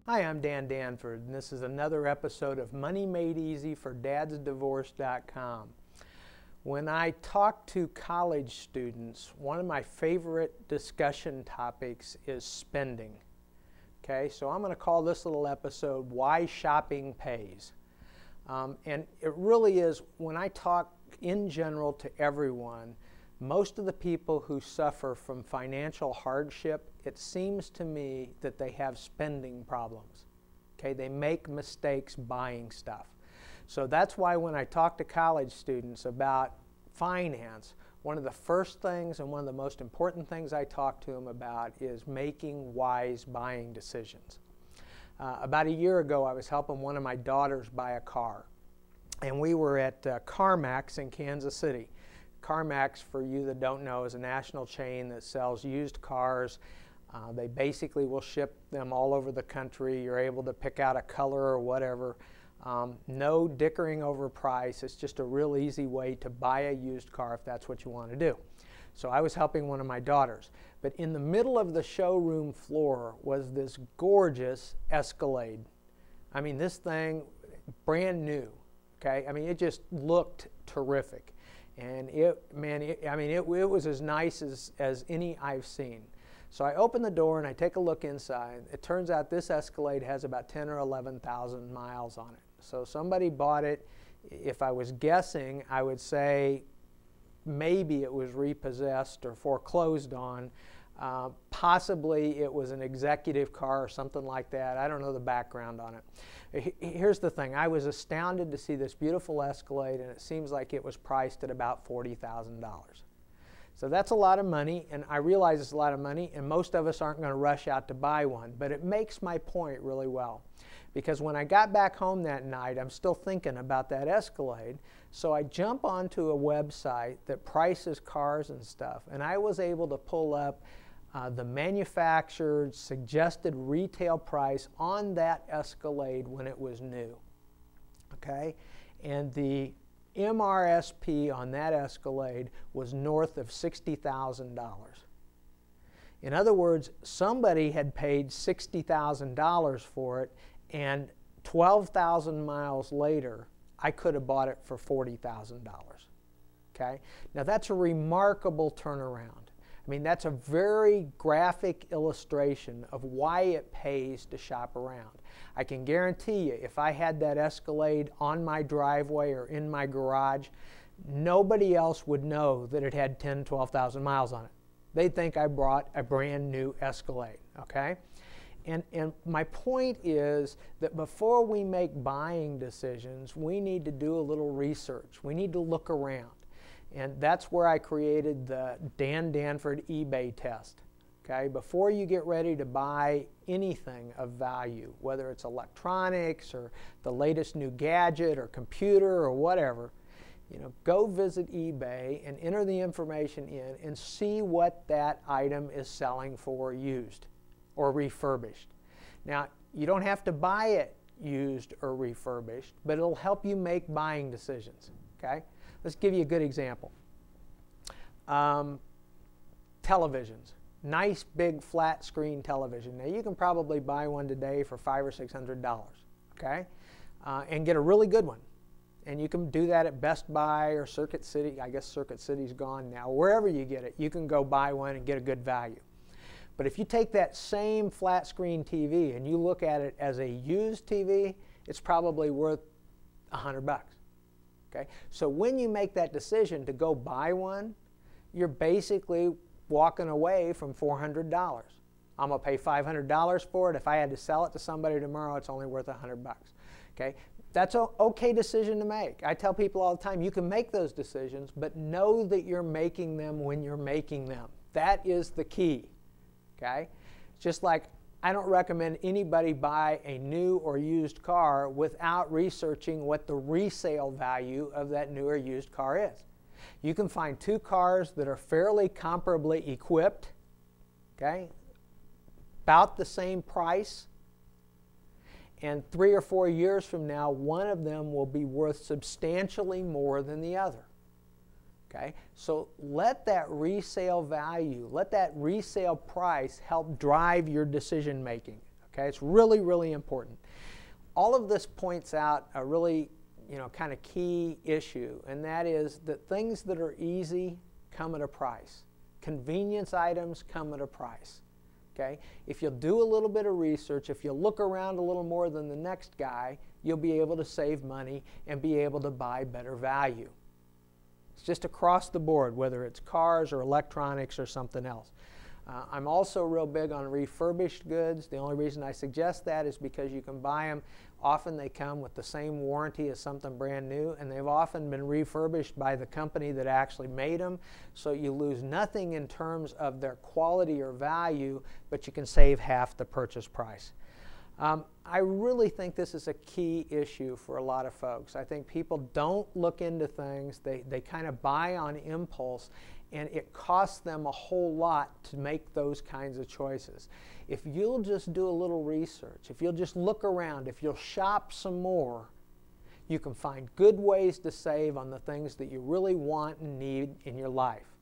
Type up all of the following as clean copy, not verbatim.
Hi, I'm Dan Danford, and this is another episode of Money Made Easy for dadsdivorce.com. When I talk to college students, one of my favorite discussion topics is spending. Okay, so I'm going to call this little episode Why Shopping Pays. And it really is, when I talk in general to everyone, most of the people who suffer from financial hardship, it seems to me that they have spending problems. Okay, they make mistakes buying stuff. So that's why when I talk to college students about finance, one of the first things and one of the most important things I talk to them about is making wise buying decisions. About a year ago, I was helping one of my daughters buy a car. And we were at CarMax in Kansas City. CarMax, for you that don't know, is a national chain that sells used cars. They basically will ship them all over the country. You're able to pick out a color or whatever. No dickering over price. It's just a real easy way to buy a used car if that's what you want to do. So I was helping one of my daughters. But in the middle of the showroom floor was this gorgeous Escalade. I mean, this thing, brand new. Okay? I mean, it just looked terrific. And it was as nice as any I've seen. So I open the door and I take a look inside. It turns out this Escalade has about 10 or 11,000 miles on it. So somebody bought it. If I was guessing, I would say maybe it was repossessed or foreclosed on. Possibly it was an executive car or something like that. I don't know the background on it. Here's the thing. I was astounded to see this beautiful Escalade, and it seems like it was priced at about $40,000. So that's a lot of money, and I realize it's a lot of money, and most of us aren't going to rush out to buy one. But it makes my point really well. Because when I got back home that night, I'm still thinking about that Escalade. So I jump onto a website that prices cars and stuff, and I was able to pull up the manufactured suggested retail price on that Escalade when it was new. Okay? And the MRSP on that Escalade was north of $60,000. In other words, somebody had paid $60,000 for it, and 12,000 miles later, I could have bought it for $40,000. Okay? Now that's a remarkable turnaround. I mean, that's a very graphic illustration of why it pays to shop around. I can guarantee you, if I had that Escalade on my driveway or in my garage, nobody else would know that it had 10, 12,000 miles on it. They'd think I bought a brand new Escalade, okay? And my point is that before we make buying decisions, we need to do a little research. We need to look around. And that's where I created the Dan Danford eBay test. Okay? Before you get ready to buy anything of value, whether it's electronics or the latest new gadget or computer or whatever, go visit eBay and enter the information in and see what that item is selling for used or refurbished. Now, you don't have to buy it used or refurbished, but it'll help you make buying decisions. Okay? Let's give you a good example. Televisions. Nice big flat screen television. Now you can probably buy one today for $500 or $600, okay? And get a really good one. And you can do that at Best Buy or Circuit City. I guess Circuit City's gone now. Wherever you get it, you can go buy one and get a good value. But if you take that same flat screen TV and you look at it as a used TV, it's probably worth $100. Okay? So when you make that decision to go buy one, you're basically walking away from $400. I'm going to pay $500 for it. If I had to sell it to somebody tomorrow, it's only worth $100. Okay? That's an okay decision to make. I tell people all the time, you can make those decisions, but know that you're making them when you're making them. That is the key. Okay? Just like I don't recommend anybody buy a new or used car without researching what the resale value of that new or used car is. You can find two cars that are fairly comparably equipped, okay, about the same price, and 3 or 4 years from now, one of them will be worth substantially more than the other. Okay? So let that resale value, let that resale price help drive your decision making. Okay, it's really, really important. All of this points out a really, kind of key issue, and that is that things that are easy come at a price. Convenience items come at a price. Okay? If you'll do a little bit of research, if you'll look around a little more than the next guy, you'll be able to save money and be able to buy better value. It's just across the board, whether it's cars or electronics or something else. I'm also real big on refurbished goods. The only reason I suggest that is because you can buy them. Often they come with the same warranty as something brand new, and they've often been refurbished by the company that actually made them. So you lose nothing in terms of their quality or value, but you can save half the purchase price. I really think this is a key issue for a lot of folks. I think people don't look into things. They kind of buy on impulse, and it costs them a whole lot to make those kinds of choices. If you'll just do a little research, if you'll just look around, if you'll shop some more, you can find good ways to save on the things that you really want and need in your life.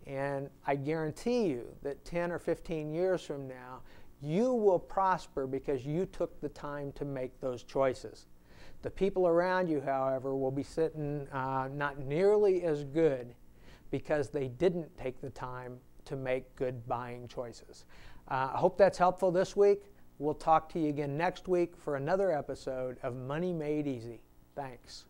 And I guarantee you that 10 or 15 years from now, you will prosper because you took the time to make those choices. The people around you, however, will be sitting not nearly as good because they didn't take the time to make good buying choices. I hope that's helpful this week. We'll talk to you again next week for another episode of Money Made Easy. Thanks.